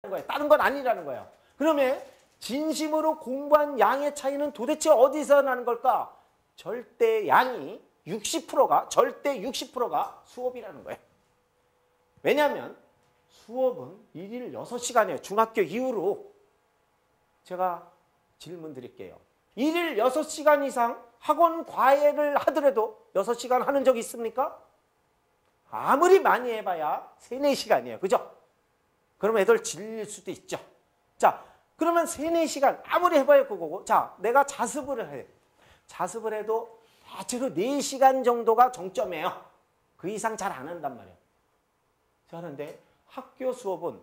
거예요. 다른 건 아니라는 거예요. 그러면 진심으로 공부한 양의 차이는 도대체 어디서 나는 걸까? 절대 양이 60%가 절대 60%가 수업이라는 거예요. 왜냐하면 수업은 일일 6시간이에요. 중학교 이후로. 제가 질문 드릴게요. 일일 6시간 이상 학원 과외를 하더라도 6시간 하는 적 있습니까? 아무리 많이 해봐야 3, 4시간이에요. 그죠? 그러면 애들 질릴 수도 있죠. 자, 그러면 3, 4시간 아무리 해봐야 그거고. 자, 내가 자습을 해. 자습을 해도 대체로 4시간 정도가 정점이에요. 그 이상 잘 안 한단 말이에요. 그런데 학교 수업은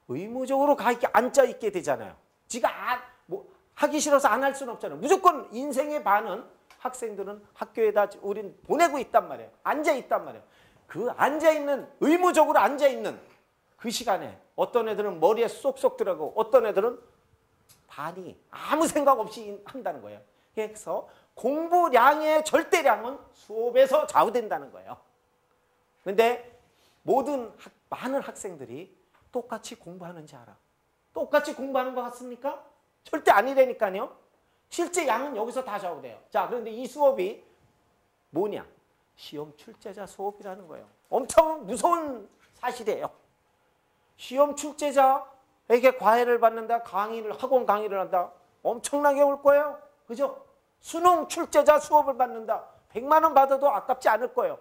의무적으로 앉아있게 되잖아요. 지가 하기 싫어서 안 할 수는 없잖아요. 무조건 인생의 반은 학생들은 학교에다 우린 보내고 있단 말이에요. 앉아있단 말이에요. 그 앉아있는, 의무적으로 앉아있는 그 시간에 어떤 애들은 머리에 쏙쏙 들어가고 어떤 애들은 반이 아무 생각 없이 한다는 거예요. 그래서 공부량의 절대량은 수업에서 좌우된다는 거예요. 그런데 많은 학생들이 똑같이 공부하는지 알아. 똑같이 공부하는 것 같습니까? 절대 아니라니까요. 실제 양은 여기서 다 좌우돼요. 자, 그런데 이 수업이 뭐냐? 시험 출제자 수업이라는 거예요. 엄청 무서운 사실이에요. 시험 출제자에게 과외를 받는다, 학원 강의를 한다. 엄청나게 올 거예요. 그죠? 수능 출제자 수업을 받는다. 100만 원 받아도 아깝지 않을 거예요.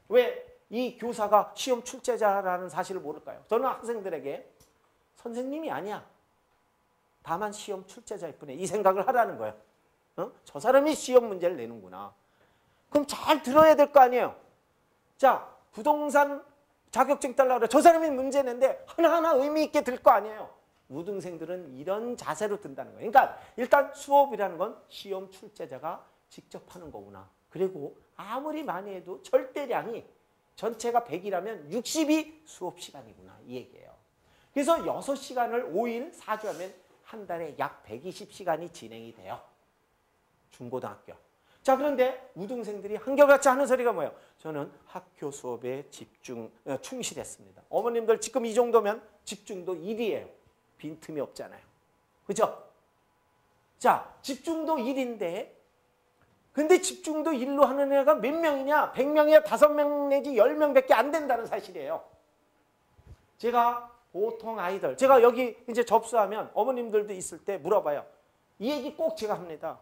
왜 이 교사가 시험 출제자라는 사실을 모를까요? 저는 학생들에게 선생님이 아니야. 다만 시험 출제자일 뿐이야. 이 생각을 하라는 거예요. 저 사람이 시험 문제를 내는구나. 그럼 잘 들어야 될 거 아니에요. 자, 부동산 자격증 따려고 그래. 저 사람이 문제 낸데 하나하나 의미 있게 들 거 아니에요. 우등생들은 이런 자세로 든다는 거예요. 그러니까 일단 수업이라는 건 시험 출제자가 직접 하는 거구나. 그리고 아무리 많이 해도 절대량이 전체가 100이라면 60이 수업 시간이구나. 이 얘기예요. 그래서 6시간을 5일 4주 하면 한 달에 약 120시간이 진행이 돼요. 중고등학교. 자, 그런데 우등생들이 한결같이 하는 소리가 뭐예요? 저는 학교 수업에 충실했습니다. 어머님들 지금 이 정도면 집중도 1이에요. 빈틈이 없잖아요. 그죠? 자, 집중도 1인데 근데 집중도 1로 하는 애가 몇 명이냐? 100명이야 5명 내지 10명밖에 안 된다는 사실이에요. 제가 보통 아이들, 제가 여기 이제 접수하면 어머님들도 있을 때 물어봐요. 이 얘기 꼭 제가 합니다.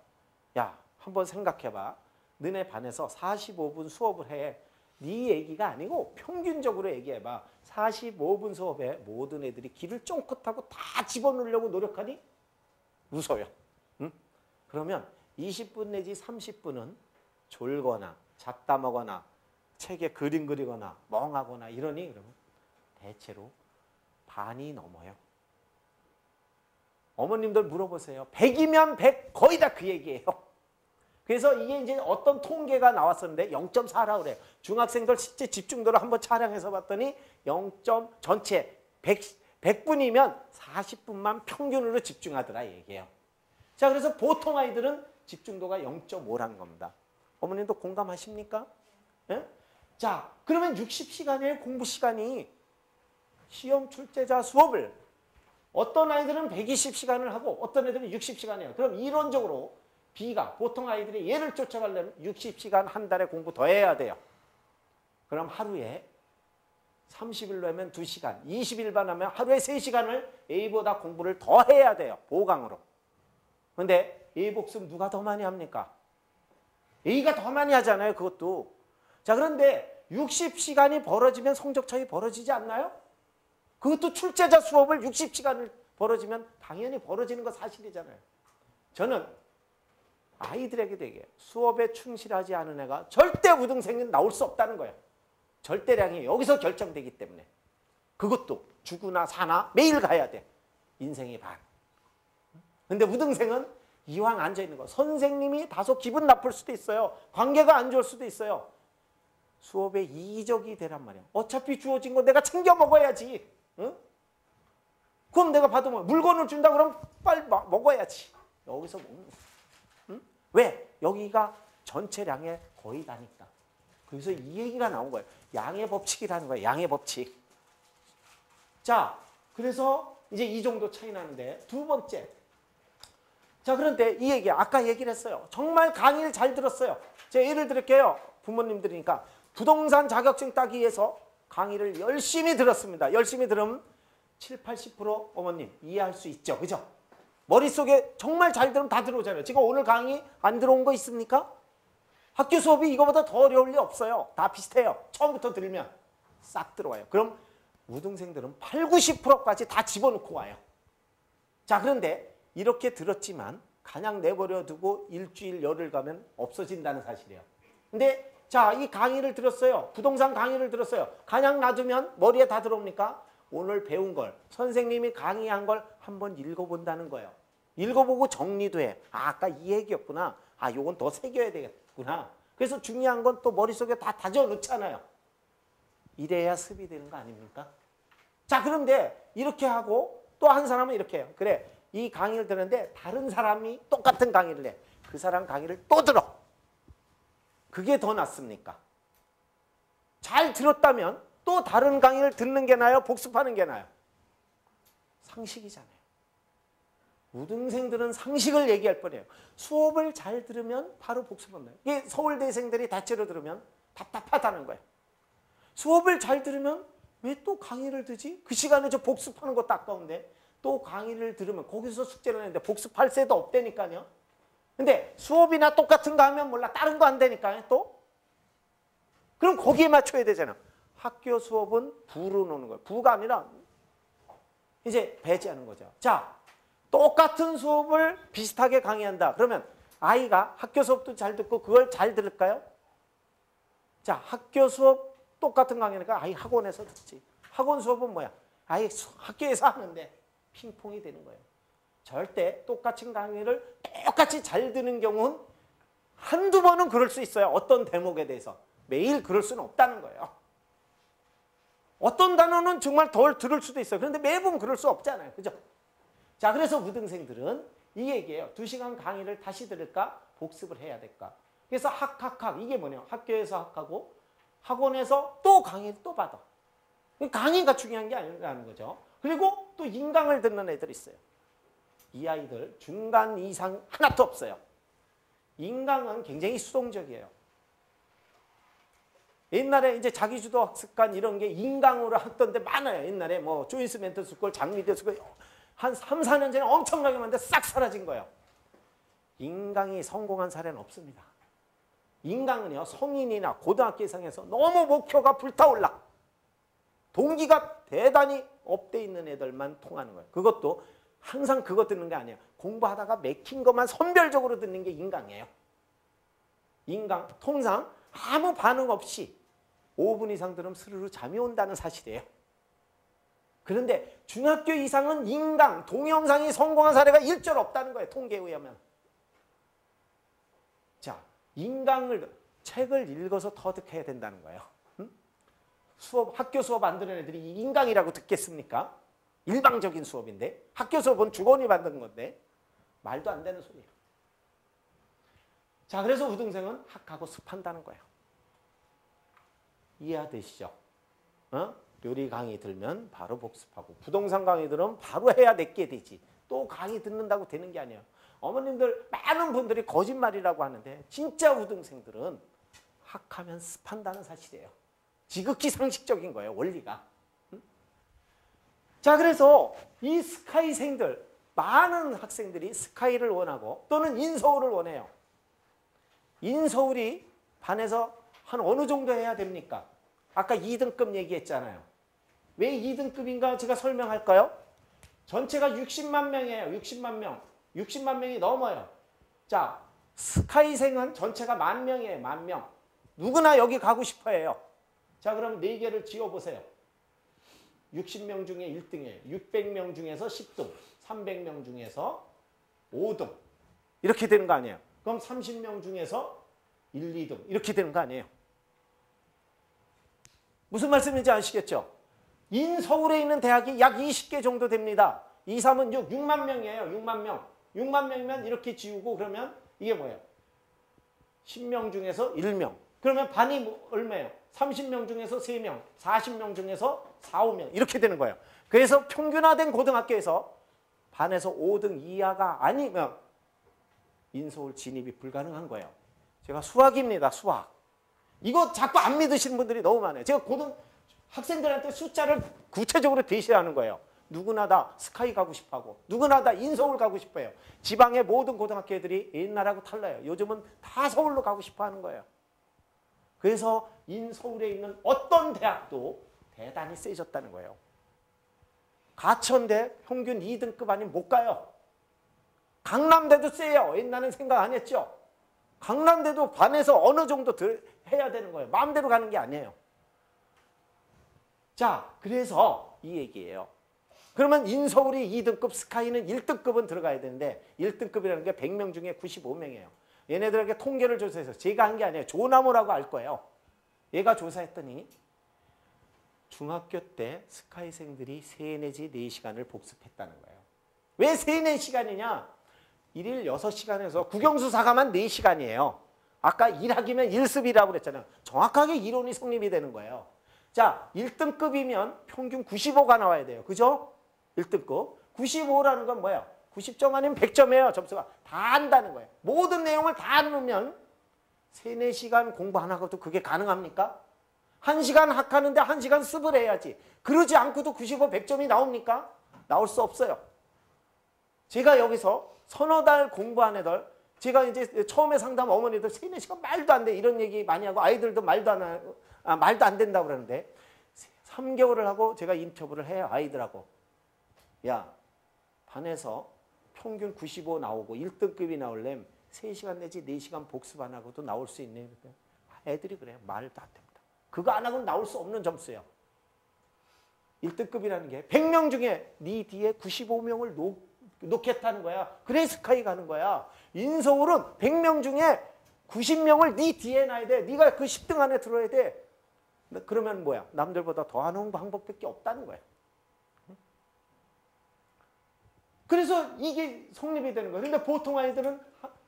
야, 한번 생각해봐. 너네 반에서 45분 수업을 해. 네 얘기가 아니고 평균적으로 얘기해봐. 45분 수업에 모든 애들이 귀를 쫑긋하고 다 집어넣으려고 노력하니? 웃어요. 응? 그러면 20분 내지 30분은 졸거나 잡담하거나 책에 그림 그리거나 멍하거나 이러니? 그러면 대체로 반이 넘어요. 어머님들 물어보세요. 100이면 100 거의 다 그 얘기예요. 그래서 이게 이제 어떤 통계가 나왔었는데 0.4라고 그래요. 중학생들 실제 집중도를 한번 촬영해서 봤더니 0. 전체 100분이면 40분만 평균으로 집중하더라 얘기예요. 자, 그래서 보통 아이들은 집중도가 0.5라는 겁니다. 어머님도 공감하십니까? 예? 자, 그러면 60시간의 공부 시간이 시험 출제자 수업을 어떤 아이들은 120시간을 하고 어떤 애들은 60시간이에요. 그럼 이론적으로 B가 보통 아이들이 얘를 쫓아가려면 60시간 한 달에 공부 더 해야 돼요. 그럼 하루에 30일로 하면 2시간, 20일만 하면 하루에 3시간을 A보다 공부를 더 해야 돼요. 보강으로. 그런데 A 복습 누가 더 많이 합니까? A가 더 많이 하잖아요. 그것도. 자, 그런데 60시간이 벌어지면 성적 차이 벌어지지 않나요? 그것도 출제자 수업을 60시간을 벌어지면 당연히 벌어지는 거 사실이잖아요. 저는 아이들에게도 얘기해요. 수업에 충실하지 않은 애가 절대 우등생은 나올 수 없다는 거예요. 절대량이 여기서 결정되기 때문에. 그것도 죽으나 사나 매일 가야 돼. 인생의 반. 근데 우등생은 이왕 앉아있는 거. 선생님이 다소 기분 나쁠 수도 있어요. 관계가 안 좋을 수도 있어요. 수업에 이적이 되란 말이야. 어차피 주어진 거 내가 챙겨 먹어야지. 응? 그럼 내가 받으면 물건을 준다 그러면 빨리 먹어야지. 여기서 먹는 거야. 응? 왜? 여기가 전체량의 거의 다니까. 그래서 이 얘기가 나온 거예요. 양의 법칙이라는 거예요. 양의 법칙. 자, 그래서 이제 이 정도 차이 나는데 두 번째. 자, 그런데 이 얘기 아까 얘기를 했어요. 정말 강의를 잘 들었어요. 제가 예를 들을게요. 부모님들이니까 부동산 자격증 따기 위해서 강의를 열심히 들었습니다. 열심히 들으면 7, 80% 어머님 이해할 수 있죠. 그죠? 머릿속에 정말 잘 들으면 다 들어오잖아요. 지금 오늘 강의 안 들어온 거 있습니까? 학교 수업이 이거보다 더 어려울 리 없어요. 다 비슷해요. 처음부터 들으면 싹 들어와요. 그럼 우등생들은 8, 90%까지 다 집어넣고 와요. 자, 그런데 이렇게 들었지만 그냥 내버려 두고 일주일 열흘 가면 없어진다는 사실이에요. 근데 자, 이 강의를 들었어요. 부동산 강의를 들었어요. 그냥 놔두면 머리에 다 들어옵니까? 오늘 배운 걸 선생님이 강의한 걸 한번 읽어본다는 거예요. 읽어보고 정리도 해. 아, 아까 이 얘기였구나. 아, 요건 더 새겨야 되겠구나. 그래서 중요한 건 또 머릿속에 다 다져 놓잖아요. 이래야 습이 되는 거 아닙니까? 자, 그런데 이렇게 하고 또 한 사람은 이렇게 해요. 그래, 이 강의를 듣는데 다른 사람이 똑같은 강의를 해. 그 사람 강의를 또 들어. 그게 더 낫습니까? 잘 들었다면 또 다른 강의를 듣는 게 나아요? 복습하는 게 나아요? 상식이잖아요. 우등생들은 상식을 얘기할 뻔해요. 수업을 잘 들으면 바로 복습한다. 이게 서울대생들이 대체로 들으면 답답하다는 거예요. 수업을 잘 들으면 왜 또 강의를 듣지? 그 시간에 저 복습하는 것도 아까운데 또 강의를 들으면 거기서 숙제를 했는데 복습할 새도 없다니까요. 근데 수업이나 똑같은 거 하면 몰라 다른 거 안 되니까요 또. 그럼 거기에 맞춰야 되잖아. 학교 수업은 부로 놓는 거예요. 부가 아니라 이제 배제하는 거죠. 자, 똑같은 수업을 비슷하게 강의한다. 그러면 아이가 학교 수업도 잘 듣고 그걸 잘 들을까요? 자, 학교 수업 똑같은 강의니까 아이 학원에서 듣지. 학원 수업은 뭐야? 아이 학교에서 하는데 핑퐁이 되는 거예요. 절대 똑같은 강의를 똑같이 잘 듣는 경우는 한두 번은 그럴 수 있어요. 어떤 대목에 대해서. 매일 그럴 수는 없다는 거예요. 어떤 단어는 정말 덜 들을 수도 있어요. 그런데 매번 그럴 수 없잖아요. 그죠? 자, 그래서 우등생들은 이 얘기예요. 2시간 강의를 다시 들을까? 복습을 해야 될까? 그래서 이게 뭐냐? 학교에서 학하고 학원에서 또 강의를 또 받아. 강의가 중요한 게 아니라는 거죠. 그리고 또 인강을 듣는 애들이 있어요. 이 아이들 중간 이상 하나도 없어요. 인강은 굉장히 수동적이에요. 옛날에 이제 자기주도 학습관 이런 게 인강으로 했던데 많아요. 옛날에 뭐 조이스 멘터 스쿨, 장미대 스쿨 한 3, 4년 전에 엄청나게 많은데 싹 사라진 거예요. 인강이 성공한 사례는 없습니다. 인강은요, 성인이나 고등학교 이상에서 너무 목표가 불타올라. 동기가 대단히 업돼 있는 애들만 통하는 거예요. 그것도 항상 그거 듣는 게 아니에요. 공부하다가 맥힌 것만 선별적으로 듣는 게 인강이에요. 인강, 통상 아무 반응 없이 5분 이상 들으면 스르르 잠이 온다는 사실이에요. 그런데 중학교 이상은 인강, 동영상이 성공한 사례가 일절 없다는 거예요. 통계에 의하면. 자, 인강을, 책을 읽어서 터득해야 된다는 거예요. 응? 학교 수업 안 듣는 애들이 인강이라고 듣겠습니까? 일방적인 수업인데. 학교 수업은 주거니 만든 건데. 말도 안 되는 소리예요. 자, 그래서 우등생은 학하고 습한다는 거예요. 이해되시죠? 요리 강의 들면 바로 복습하고 부동산 강의 들으면 바로 해야 내게 되지. 또 강의 듣는다고 되는 게 아니에요. 어머님들 많은 분들이 거짓말이라고 하는데 진짜 우등생들은 학하면 습한다는 사실이에요. 지극히 상식적인 거예요. 원리가. 자, 그래서 이 스카이생들 많은 학생들이 스카이를 원하고 또는 인서울을 원해요. 인서울이 반에서 한 어느 정도 해야 됩니까? 아까 2등급 얘기했잖아요. 왜 2등급인가 제가 설명할까요? 전체가 60만 명이에요. 60만 명. 60만 명이 넘어요. 자, 스카이생은 전체가 10,000명이에요. 10,000명. 누구나 여기 가고 싶어 해요. 자, 그럼 4개를 지어보세요. 60명 중에 1등이에요. 600명 중에서 10등. 300명 중에서 5등. 이렇게 되는 거 아니에요. 그럼 30명 중에서 1, 2등. 이렇게 되는 거 아니에요. 무슨 말씀인지 아시겠죠? 인서울에 있는 대학이 약 20개 정도 됩니다. 2, 3은 6만 명이에요. 6만 명. 6만 명이면 이렇게 지우고 그러면 이게 뭐예요? 10명 중에서 1명. 그러면 반이 얼마예요? 30명 중에서 3명. 40명 중에서 4, 5명. 이렇게 되는 거예요. 그래서 평균화된 고등학교에서 반에서 5등 이하가 아니면 인서울 진입이 불가능한 거예요. 제가 수학입니다. 수학. 이거 자꾸 안 믿으시는 분들이 너무 많아요. 제가 학생들한테 숫자를 구체적으로 제시하는 거예요. 누구나 다 스카이 가고 싶어하고 누구나 다 인서울 가고 싶어요. 지방의 모든 고등학교 애들이 옛날하고 달라요. 요즘은 다 서울로 가고 싶어하는 거예요. 그래서 인서울에 있는 어떤 대학도 대단히 세졌다는 거예요. 가천대 평균 2등급 아니면 못 가요. 강남대도 세요. 옛날엔 생각 안 했죠. 강남대도 반에서 어느 정도 해야 되는 거예요. 마음대로 가는 게 아니에요. 자, 그래서 이 얘기예요. 그러면 인서울이 2등급, 스카이는 1등급은 들어가야 되는데 1등급이라는 게 100명 중에 95명이에요. 얘네들에게 통계를 조사해서 제가 한 게 아니에요. 조나무라고 알 거예요. 얘가 조사했더니 중학교 때 스카이생들이 3 내지 4시간을 복습했다는 거예요. 왜 3, 4시간이냐? 1일 6시간에서 국영수사가만 4시간이에요. 아까 1학기면 1습이라고 그랬잖아요. 정확하게 이론이 성립이 되는 거예요. 자, 1등급이면 평균 95가 나와야 돼요. 그죠? 1등급. 95라는 건 뭐예요? 90점 아니면 100점이에요. 점수가. 다 안다는 거예요. 모든 내용을 다 넣으면 3, 4시간 공부 안 하고도 그게 가능합니까? 1시간 학하는데 1시간 습을 해야지. 그러지 않고도 95, 100점이 나옵니까? 나올 수 없어요. 제가 여기서 서너 달 공부한 애들, 제가 이제 처음에 상담 어머니들 3, 4시간 말도 안 돼. 이런 얘기 많이 하고 아이들도 말도 안 된다고 그러는데 3개월을 하고 제가 인터뷰를 해요. 아이들하고. 야, 반에서 평균 95 나오고 1등급이 나오려면 3시간 내지 4시간 복습 안 하고도 나올 수 있네. 애들이 그래요. 말도 안 됩니다. 그거 안 하고는 나올 수 없는 점수예요. 1등급이라는 게 100명 중에 네 뒤에 95명을 놓겠다는 거야. 그래 스카이 가는 거야. 인서울은 100명 중에 90명을 네 뒤에 놔야 돼. 네가 그 10등 안에 들어야 돼. 그러면 뭐야? 남들보다 더 하는 방법밖에 없다는 거야. 그래서 이게 성립이 되는 거예요. 근데 보통 아이들은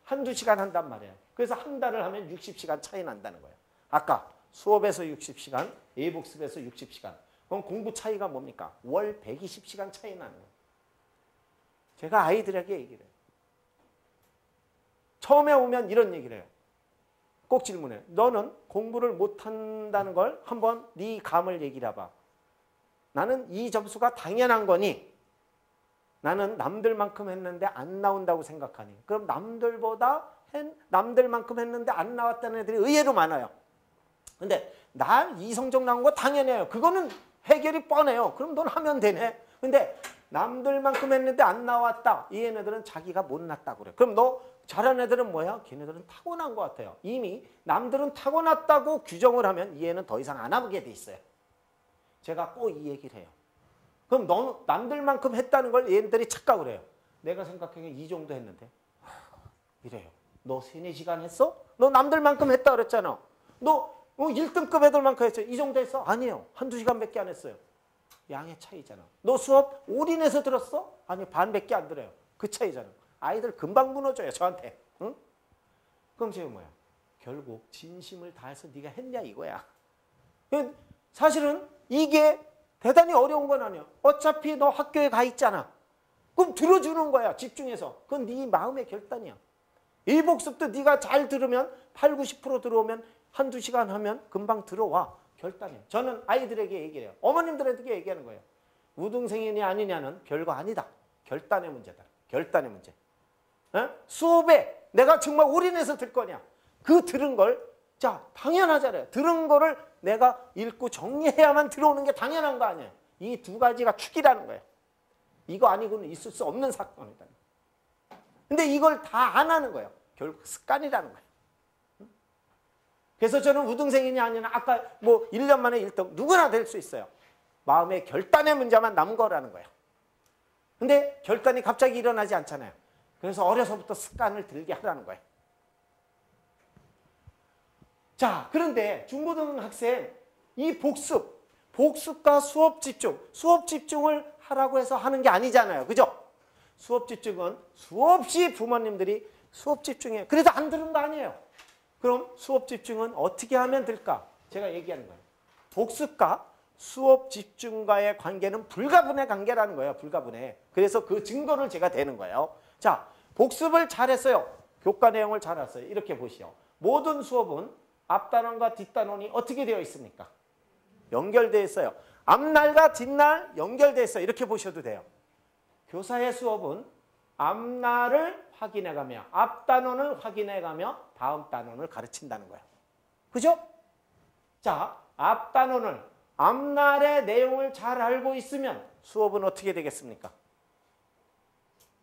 한두 시간 한단 말이에요. 그래서 한 달을 하면 60시간 차이 난다는 거예요. 아까 수업에서 60시간, 예복습에서 60시간. 그럼 공부 차이가 뭡니까? 월 120시간 차이 나는 거예요. 제가 아이들에게 얘기를 해요. 처음에 오면 이런 얘기를 해요. 꼭 질문해요. 너는 공부를 못한다는 걸 한번 네 감을 얘기를 해봐. 나는 이 점수가 당연한 거니? 나는 남들만큼 했는데 안 나온다고 생각하니? 그럼 남들만큼 했는데 안 나왔다는 애들이 의외로 많아요. 근데 난 이 성적 나온 거 당연해요. 그거는 해결이 뻔해요. 그럼 넌 하면 되네. 근데 남들만큼 했는데 안 나왔다. 이 애네들은 자기가 못났다고 그래. 그럼 너 잘하는 애들은 뭐야? 걔네들은 타고난 것 같아요. 이미 남들은 타고났다고 규정을 하면 이 애는 더 이상 안 하게 돼 있어요. 제가 꼭 이 얘기를 해요. 그럼 너 남들만큼 했다는 걸 얘네들이 착각을 해요. 내가 생각하기에 이 정도 했는데. 이래요. 너 3, 4시간 했어? 너 남들만큼 했다 그랬잖아. 너 1등급 애들만큼 했어. 이 정도 했어? 아니에요. 한두 시간밖에 안 했어요. 양의 차이잖아. 너 수업 올인해서 들었어? 아니, 반밖에 안 들어요. 그 차이잖아. 아이들 금방 무너져요. 저한테. 응? 그럼 지금 뭐야? 결국 진심을 다해서 네가 했냐 이거야. 사실은 이게 대단히 어려운 건 아니야. 어차피 너 학교에 가 있잖아. 그럼 들어주는 거야. 집중해서. 그건 네 마음의 결단이야. 일복습도 네가 잘 들으면 8, 90% 들어오면 한두 시간 하면 금방 들어와. 결단이에요. 저는 아이들에게 얘기를 해요. 어머님들에게 얘기하는 거예요. 우등생이냐 아니냐는 별거 아니다. 결단의 문제다. 결단의 문제. 수업에 내가 정말 올인해서 들 거냐. 그 들은 걸, 자, 당연하잖아요. 들은 거를 내가 읽고 정리해야만 들어오는 게 당연한 거 아니에요. 이 두 가지가 축이라는 거예요. 이거 아니고는 있을 수 없는 사건이다. 근데 이걸 다 안 하는 거예요. 결국 습관이라는 거예요. 그래서 저는 우등생이냐 아니냐 아까 뭐 1년 만에 1등 누구나 될 수 있어요. 마음의 결단의 문제만 남은 거라는 거예요. 근데 결단이 갑자기 일어나지 않잖아요. 그래서 어려서부터 습관을 들게 하라는 거예요. 자, 그런데 중고등학생 이 복습과 수업 집중을 하라고 해서 하는 게 아니잖아요. 그죠? 수업 집중은 수없이 부모님들이 수업 집중해. 그래도 안 들은 거 아니에요. 그럼 수업 집중은 어떻게 하면 될까? 제가 얘기하는 거예요. 복습과 수업 집중과의 관계는 불가분의 관계라는 거예요. 불가분의. 그래서 그 증거를 제가 대는 거예요. 자, 복습을 잘했어요. 교과 내용을 잘 알았어요. 이렇게 보시오. 모든 수업은 앞단원과 뒷단원이 어떻게 되어 있습니까? 연결되어 있어요. 앞날과 뒷날 연결되어 있어요. 이렇게 보셔도 돼요. 교사의 수업은 앞날을 확인해가며 앞단원을 확인해가며 다음 단원을 가르친다는 거예요. 그죠? 자, 앞단원을 앞날의 내용을 잘 알고 있으면 수업은 어떻게 되겠습니까?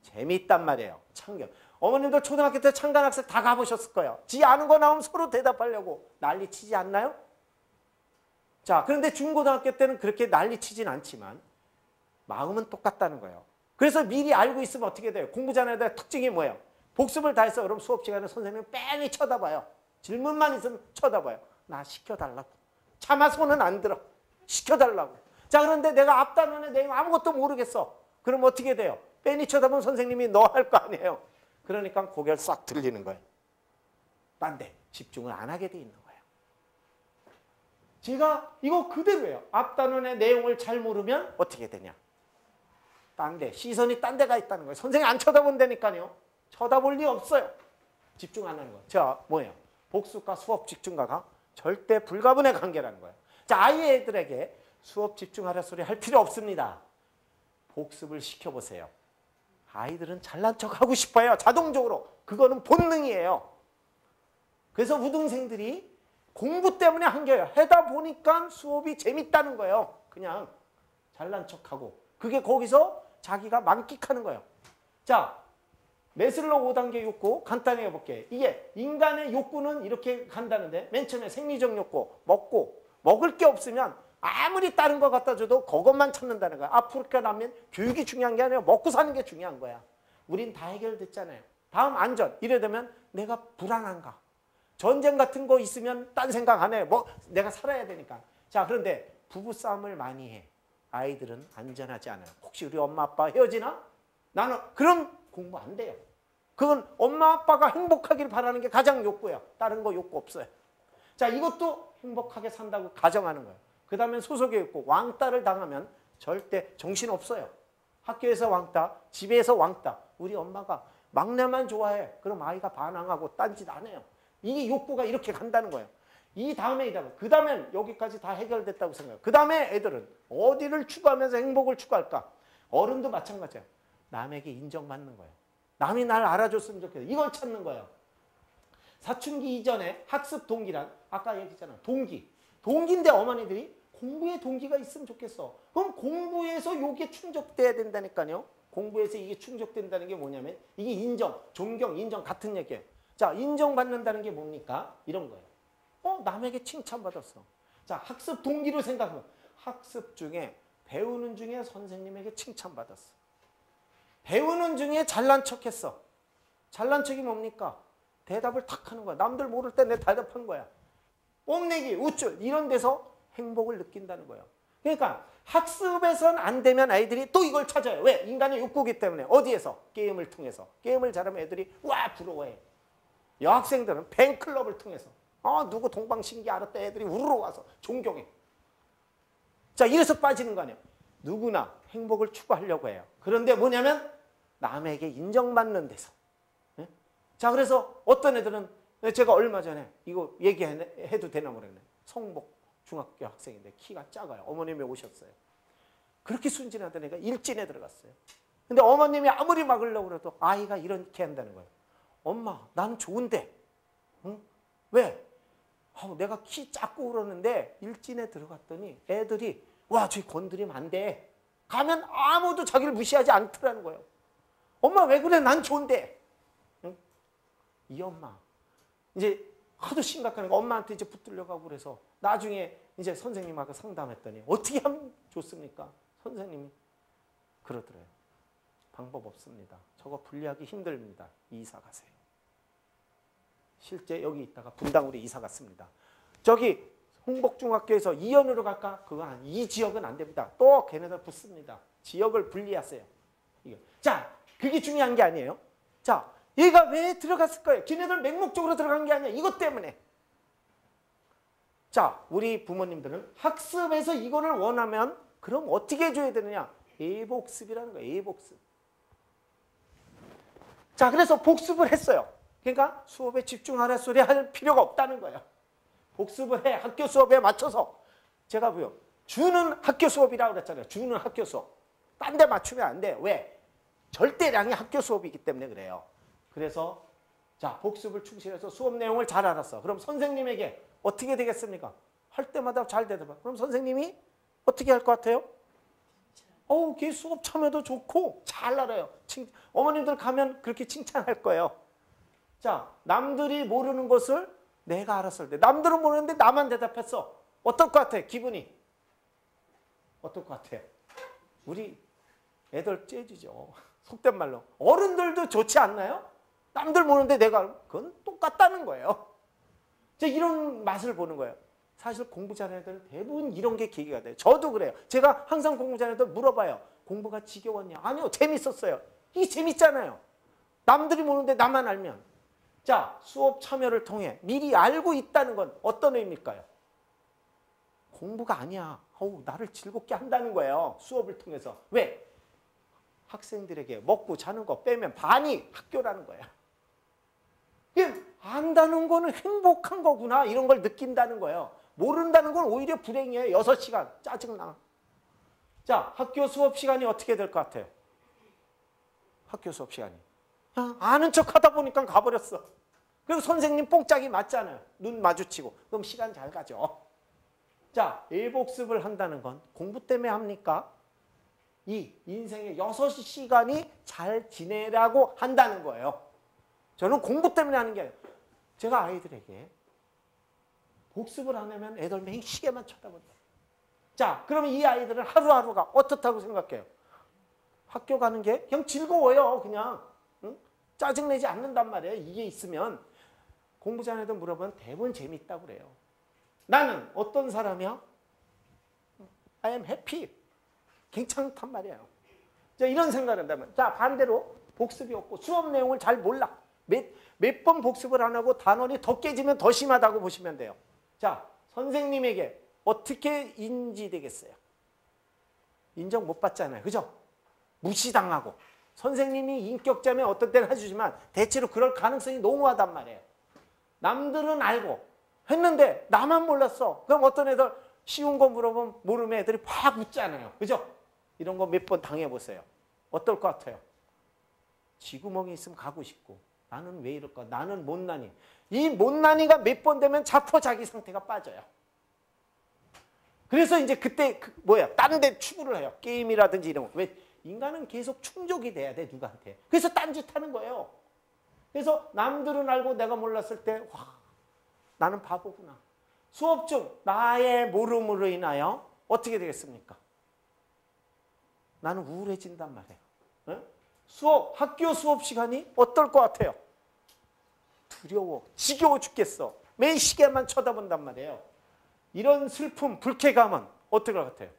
재미있단 말이에요. 참견. 어머님들 초등학교 때 참관학습 다 가보셨을 거예요. 지 아는 거 나오면 서로 대답하려고 난리 치지 않나요? 자, 그런데 중고등학교 때는 그렇게 난리 치진 않지만 마음은 똑같다는 거예요. 그래서 미리 알고 있으면 어떻게 돼요? 공부 잘하는 애들 특징이 뭐예요? 복습을 다 했어. 그럼 수업 시간에 선생님 뺑이 쳐다봐요. 질문만 있으면 쳐다봐요. 나 시켜달라고. 차마 손은 안 들어. 시켜달라고. 자, 그런데 내가 앞단원의 내용 아무것도 모르겠어. 그럼 어떻게 돼요? 뺑이 쳐다보면 선생님이 너 할 거 아니에요. 그러니까 고개를 싹 들리는 거예요. 딴 데 집중을 안 하게 돼 있는 거예요. 제가 이거 그대로예요. 앞단원의 내용을 잘 모르면 어떻게 되냐. 딴 데, 시선이 딴 데가 있다는 거예요. 선생님 안 쳐다본다니까요. 쳐다볼 리 없어요. 집중 안 하는 거예요. 자, 뭐예요? 복습과 수업 집중과가 절대 불가분의 관계라는 거예요. 자, 아이들에게 수업 집중하라 소리 할 필요 없습니다. 복습을 시켜보세요. 아이들은 잘난 척 하고 싶어요. 자동적으로. 그거는 본능이에요. 그래서 우등생들이 공부 때문에 한겨요. 하다 보니까 수업이 재밌다는 거예요. 그냥 잘난 척하고. 그게 거기서 자기가 만끽하는 거예요. 자, 메슬로 5단계 욕구 간단히 해볼게요. 이게 인간의 욕구는 이렇게 간다는데 맨 처음에 생리적 욕구, 먹을 게 없으면 아무리 다른 거 갖다 줘도 그것만 찾는다는 거야. 아프리카 난민 교육이 중요한 게 아니라 먹고 사는 게 중요한 거야. 우린 다 해결됐잖아요. 다음 안전. 이래 되면 내가 불안한가. 전쟁 같은 거 있으면 딴 생각 안 해. 뭐 내가 살아야 되니까. 자, 그런데 부부싸움을 많이 해. 아이들은 안전하지 않아요. 혹시 우리 엄마 아빠 헤어지나? 나는 그럼 공부 안 돼요. 그건 엄마 아빠가 행복하길 바라는 게 가장 욕구예요. 다른 거 욕구 없어요. 자, 이것도 행복하게 산다고 가정하는 거예요. 그 다음에 소속의 욕구. 왕따를 당하면 절대 정신없어요. 학교에서 왕따, 집에서 왕따. 우리 엄마가 막내만 좋아해. 그럼 아이가 반항하고 딴짓 안 해요. 이게 욕구가 이렇게 간다는 거예요. 이 다음에 그 다음엔 여기까지 다 해결됐다고 생각해요. 그 다음에 애들은 어디를 추구하면서 행복을 추구할까? 어른도 마찬가지예요. 남에게 인정받는 거예요. 남이 날 알아줬으면 좋겠어. 이걸 찾는 거예요. 사춘기 이전에 학습 동기란 아까 얘기했잖아. 동기인데 어머니들이 공부에 동기가 있으면 좋겠어. 그럼 공부에서 이게 충족돼야 된다니까요. 공부에서 이게 충족된다는 게 뭐냐면 이게 인정, 존경, 인정 같은 얘기예요. 자, 인정받는다는 게 뭡니까? 이런 거예요. 남에게 칭찬받았어. 자, 학습 동기로 생각하면 학습 중에 배우는 중에 선생님에게 칭찬받았어. 배우는 중에 잘난 척했어. 잘난 척이 뭡니까? 대답을 탁 하는 거야. 남들 모를 때 내 대답한 거야. 뽐내기, 우쭐 이런 데서 행복을 느낀다는 거예요. 그러니까 학습에선 안 되면 아이들이 또 이걸 찾아요. 왜? 인간의 욕구기 때문에. 어디에서? 게임을 통해서. 게임을 잘하면 애들이 와 부러워해. 여학생들은 팬클럽을 통해서. 누구 동방신기 알았다 애들이 우르르 와서 존경해. 자, 이래서 빠지는 거 아니에요. 누구나 행복을 추구하려고 해요. 그런데 뭐냐면 남에게 인정받는 데서. 네? 자, 그래서 어떤 애들은 제가 얼마 전에 이거 얘기해도 되나 모르겠네. 성복 중학교 학생인데 키가 작아요. 어머님이 오셨어요. 그렇게 순진하던 애가 일진에 들어갔어요. 근데 어머님이 아무리 막으려고 해도 아이가 이렇게 한다는 거예요. 엄마, 나는 좋은데. 응? 왜? 내가 키 작고 그러는데 일진에 들어갔더니 애들이 와, 저기 건드리면 안 돼. 가면 아무도 자기를 무시하지 않더라는 거예요. 엄마 왜 그래? 난 좋은데. 응? 이 엄마. 이제 하도 심각한 거 엄마한테 이제 붙들려가고 그래서 나중에 이제 선생님하고 상담했더니 어떻게 하면 좋습니까? 선생님이 그러더래요. 방법 없습니다. 저거 분리하기 힘듭니다. 이사 가세요. 실제 여기 있다가 분당으로 이사 갔습니다. 저기 홍복중학교에서 이연으로 갈까? 그건 이 지역은 안 됩니다. 또 걔네들 붙습니다. 지역을 분리하세요. 이거. 자, 그게 중요한 게 아니에요. 자, 얘가 왜 들어갔을 거예요? 걔네들 맹목적으로 들어간 게 아니야. 이것 때문에. 자, 우리 부모님들은 학습에서 이거를 원하면 그럼 어떻게 해줘야 되느냐? 애복습이라는 거예요. 애복습. 자, 그래서 복습을 했어요. 그러니까 수업에 집중하라 소리 할 필요가 없다는 거예요. 복습을 해. 학교 수업에 맞춰서. 제가 뭐요? 주는 학교 수업이라고 그랬잖아요. 주는 학교 수업. 딴 데 맞추면 안 돼. 왜? 절대량이 학교 수업이기 때문에 그래요. 그래서 자, 복습을 충실해서 수업 내용을 잘 알았어. 그럼 선생님에게 어떻게 되겠습니까? 할 때마다 잘 대답해. 그럼 선생님이 어떻게 할 것 같아요? 걔 수업 참여도 좋고 잘 알아요. 어머님들 가면 그렇게 칭찬할 거예요. 자, 남들이 모르는 것을 내가 알았을 때 남들은 모르는데 나만 대답했어. 어떨 것 같아요? 기분이? 어떨 것 같아요? 우리 애들 째지죠. 속된 말로. 어른들도 좋지 않나요? 남들 모르는데 내가 그건 똑같다는 거예요. 이런 맛을 보는 거예요. 사실 공부 잘하는 애들은 대부분 이런 게 계기가 돼요. 저도 그래요. 제가 항상 공부 잘하는 애들 물어봐요. 공부가 지겨웠냐? 아니요. 재밌었어요. 이게 재밌잖아요. 남들이 모르는데 나만 알면. 자, 수업 참여를 통해 미리 알고 있다는 건 어떤 의미일까요? 공부가 아니야. 나를 즐겁게 한다는 거예요. 수업을 통해서. 왜? 학생들에게 먹고 자는 거 빼면 반이 학교라는 거예요. 안다는 거는 행복한 거구나. 이런 걸 느낀다는 거예요. 모른다는 건 오히려 불행이에요. 6시간. 짜증나. 자, 학교 수업 시간이 어떻게 될 것 같아요? 학교 수업 시간이. 아는 척 하다 보니까 가버렸어. 그리고 선생님 뽕짝이 맞잖아요. 눈 마주치고. 그럼 시간 잘 가죠. 자, 일복습을 한다는 건 공부 때문에 합니까? 이 인생의 6시간이 잘 지내라고 한다는 거예요. 저는 공부 때문에 하는 게 아니에요. 제가 아이들에게 복습을 안 하면 애들 매일 시계만 쳐다본다. 자, 그러면 이 아이들은 하루하루가 어떻다고 생각해요? 학교 가는 게 그냥 즐거워요. 그냥. 응? 짜증내지 않는단 말이에요. 이게 있으면. 공부 잘하는 애들 물어보면 대부분 재밌다고 그래요. 나는 어떤 사람이야? I am happy. 괜찮단 말이에요. 자, 이런 생각을 한다면. 자, 반대로 복습이 없고 수업 내용을 잘 몰라. 몇 번 복습을 안 하고 단원이 더 깨지면 더 심하다고 보시면 돼요. 자, 선생님에게 어떻게 인지되겠어요? 인정 못 받잖아요. 그죠? 무시당하고. 선생님이 인격자면 어떤 때는 해주지만 대체로 그럴 가능성이 농후하단 말이에요. 남들은 알고 했는데 나만 몰랐어. 그럼 어떤 애들 쉬운 거 물어보면 모르면 애들이 팍 웃잖아요. 그죠? 이런 거 몇 번 당해보세요. 어떨 것 같아요? 쥐구멍이 있으면 가고 싶고 나는 왜 이럴까? 나는 못난이. 이 못난이가 몇 번 되면 자포자기 상태가 빠져요. 그래서 이제 그때 다른 데 추구를 해요. 게임이라든지 이런 거. 왜? 인간은 계속 충족이 돼야 돼, 누구한테. 그래서 딴짓하는 거예요. 그래서 남들은 알고 내가 몰랐을 때 와, 나는 바보구나. 수업 중 나의 모름으로 인하여 어떻게 되겠습니까? 나는 우울해진단 말이에요. 네? 학교 수업 시간이 어떨 것 같아요? 두려워, 지겨워 죽겠어. 매일 시계만 쳐다본단 말이에요. 이런 슬픔, 불쾌감은 어떨 것 같아요?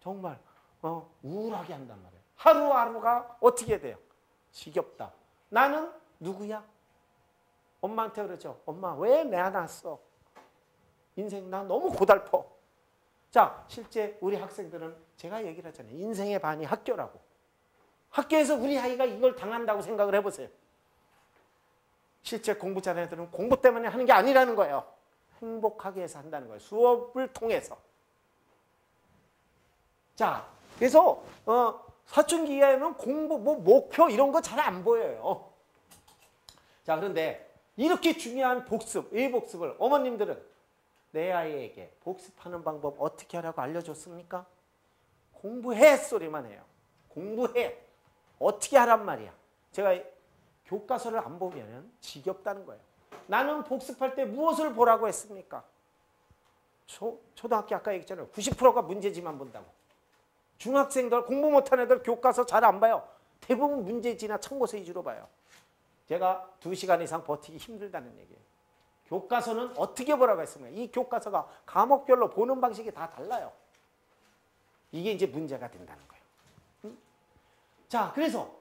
정말 우울하게 한단 말이에요. 하루하루가 어떻게 돼요? 지겹다. 나는 누구야? 엄마한테 그러죠. 엄마 왜 내 안 왔어? 인생 나 너무 고달퍼. 자, 실제 우리 학생들은 제가 얘기를 하잖아요. 인생의 반이 학교라고. 학교에서 우리 아이가 이걸 당한다고 생각을 해보세요. 실제 공부 잘하는 애들은 공부 때문에 하는 게 아니라는 거예요. 행복하게 해서 한다는 거예요. 수업을 통해서. 자, 그래서 사춘기 이하에는 공부, 목표 이런 거 잘 안 보여요. 자, 그런데 이렇게 중요한 복습, 일복습을 어머님들은 내 아이에게 복습하는 방법 어떻게 하라고 알려줬습니까? 공부해 소리만 해요. 공부해. 어떻게 하란 말이야. 제가 교과서를 안 보면 지겹다는 거예요. 나는 복습할 때 무엇을 보라고 했습니까? 초등학교 아까 얘기했잖아요. 90%가 문제지만 본다고. 중학생들 공부 못하는 애들 교과서 잘 안 봐요. 대부분 문제지나 참고서 위주로 봐요. 제가 2시간 이상 버티기 힘들다는 얘기예요. 교과서는 어떻게 보라고 했습니까? 이 교과서가 과목별로 보는 방식이 다 달라요. 이게 이제 문제가 된다는 거예요. 응? 자, 그래서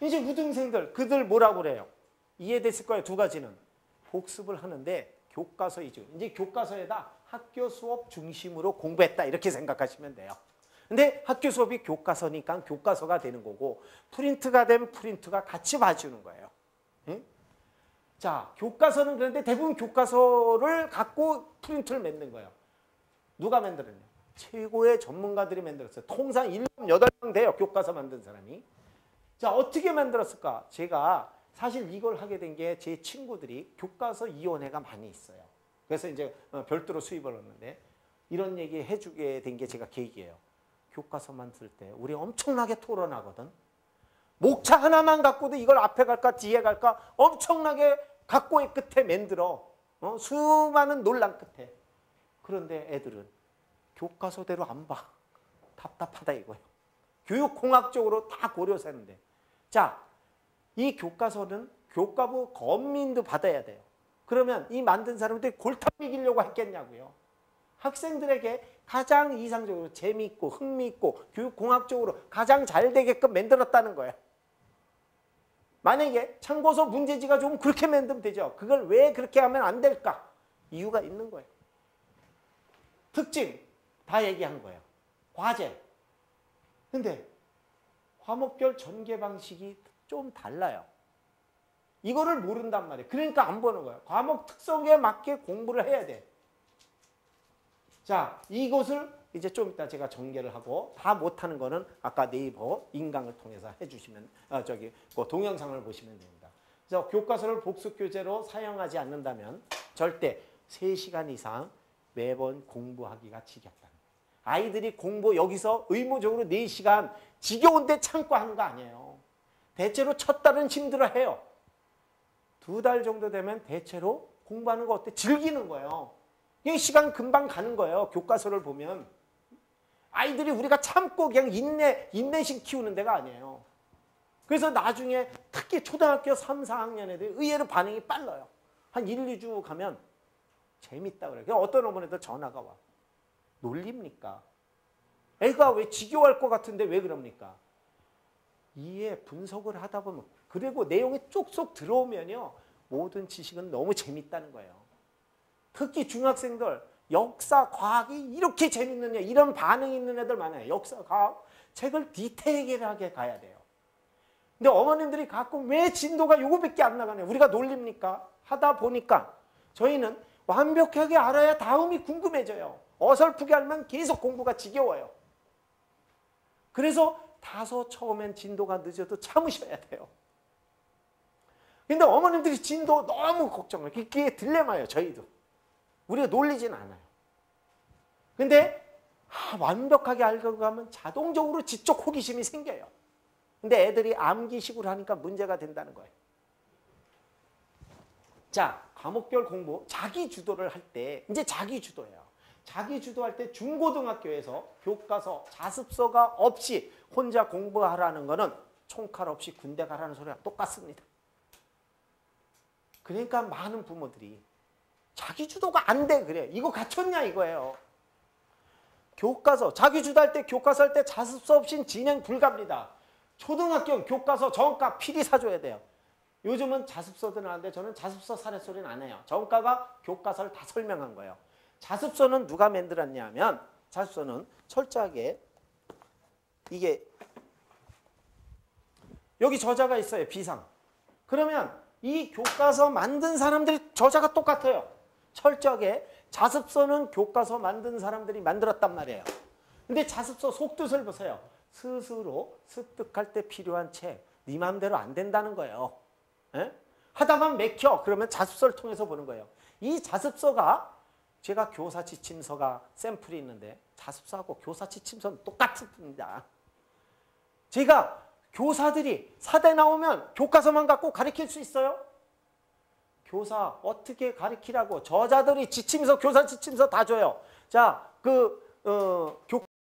이제 우등생들 그들 뭐라고 그래요? 이해됐을 거예요. 두 가지는. 복습을 하는데 교과서이죠. 이제 교과서에다 학교 수업 중심으로 공부했다 이렇게 생각하시면 돼요. 근데 학교 수업이 교과서니까 교과서가 되는 거고 프린트가 되면 프린트가 같이 봐주는 거예요. 응? 자, 교과서는 그런데 대부분 교과서를 갖고 프린트를 만든 거예요. 누가 만들었냐? 최고의 전문가들이 만들었어요. 통상 7, 8명 돼요. 교과서 만든 사람이. 자, 어떻게 만들었을까? 제가 사실 이걸 하게 된 게 제 친구들이 교과서 이원회가 많이 있어요. 그래서 이제 별도로 수입을 했는데 이런 얘기 해주게 된 게 제가 계기예요. 교과서만 쓸 때 우리 엄청나게 토론하거든. 목차 하나만 갖고도 이걸 앞에 갈까 뒤에 갈까 엄청나게 각고의 끝에 만들어. 수많은 논란 끝에. 그런데 애들은 교과서대로 안 봐. 답답하다 이거예요. 교육공학적으로 다 고려해서 하는데. 자, 이 교과서는 교과부 검민도 받아야 돼요. 그러면 이 만든 사람들이 골탕 먹이려고 했겠냐고요. 학생들에게 가장 이상적으로 재미있고 흥미있고 교육공학적으로 가장 잘 되게끔 만들었다는 거예요. 만약에 참고서 문제지가 좀 그렇게 만들면 되죠. 그걸 왜 그렇게 하면 안 될까? 이유가 있는 거예요. 특징 다 얘기한 거예요. 과제. 근데 과목별 전개 방식이 좀 달라요. 이거를 모른단 말이에요. 그러니까 안 보는 거예요. 과목 특성에 맞게 공부를 해야 돼. 자, 이것을 이제 좀 이따 제가 전개를 하고 다 못하는 거는 아까 네이버 인강을 통해서 해주시면 그 동영상을 보시면 됩니다. 그래서 교과서를 복습 교재로 사용하지 않는다면 절대 3시간 이상 매번 공부하기가 지겹다는 거예요. 아이들이 공부 여기서 의무적으로 4시간 지겨운데 참고 하는 거 아니에요. 대체로 첫 달은 힘들어해요. 2달 정도 되면 대체로 공부하는 거 어때? 즐기는 거예요. 이 시간 금방 가는 거예요. 교과서를 보면. 아이들이 우리가 참고 그냥 인내심 키우는 데가 아니에요. 그래서 나중에 특히 초등학교 3, 4학년 애들이 의외로 반응이 빨라요. 한 1, 2주 가면 재밌다 그래요. 그냥 어떤 어머니들 전화가 와. 놀립니까? 애가 왜 지겨워할 것 같은데 왜 그럽니까? 이해 분석을 하다 보면 그리고 내용이 쏙쏙 들어오면요. 모든 지식은 너무 재밌다는 거예요. 특히 중학생들 역사, 과학이 이렇게 재밌느냐 이런 반응이 있는 애들 많아요. 역사, 과학 책을 디테일하게 가야 돼요. 근데 어머님들이 가끔 왜 진도가 요거밖에 안 나가냐 우리가 놀립니까? 하다 보니까 저희는 완벽하게 알아야 다음이 궁금해져요. 어설프게 알면 계속 공부가 지겨워요. 그래서 다소 처음엔 진도가 늦어도 참으셔야 돼요. 근데 어머님들이 진도 너무 걱정해요. 그게 딜레마예요. 저희도. 우리가 놀리진 않아요. 근데 완벽하게 알고 가면 자동적으로 지적 호기심이 생겨요. 근데 애들이 암기식으로 하니까 문제가 된다는 거예요. 자, 과목별 공부, 자기 주도를 할 때 이제 자기 주도예요. 자기 주도할 때 중고등학교에서 교과서, 자습서가 없이 혼자 공부하라는 거는 총칼 없이 군대 가라는 소리랑 똑같습니다. 그러니까 많은 부모들이 자기 주도가 안 돼 그래. 이거 갖췄냐 이거예요. 교과서, 자기 주도할 때 교과서 할 때 자습서 없이는 진행 불가입니다. 초등학교 교과서 정가 필히 사줘야 돼요. 요즘은 자습서도 나왔는데 저는 자습서 사례 소리는 안 해요. 정가가 교과서를 다 설명한 거예요. 자습서는 누가 만들었냐 하면 자습서는 철저하게 이게 여기 저자가 있어요. 비상. 그러면 이 교과서 만든 사람들이 저자가 똑같아요. 철저하게 자습서는 교과서 만든 사람들이 만들었단 말이에요. 근데 자습서 속뜻을 보세요. 스스로 습득할 때 필요한 책, 네 맘대로 안 된다는 거예요. 에? 하다만 맥혀. 그러면 자습서를 통해서 보는 거예요. 이 자습서가 제가 교사 지침서가 샘플이 있는데 자습서하고 교사 지침서는 똑같습니다. 제가 교사들이 사대 나오면 교과서만 갖고 가르칠 수 있어요? 교사 어떻게 가르치라고 저자들이 지침서, 교사 지침서 다 줘요. 자,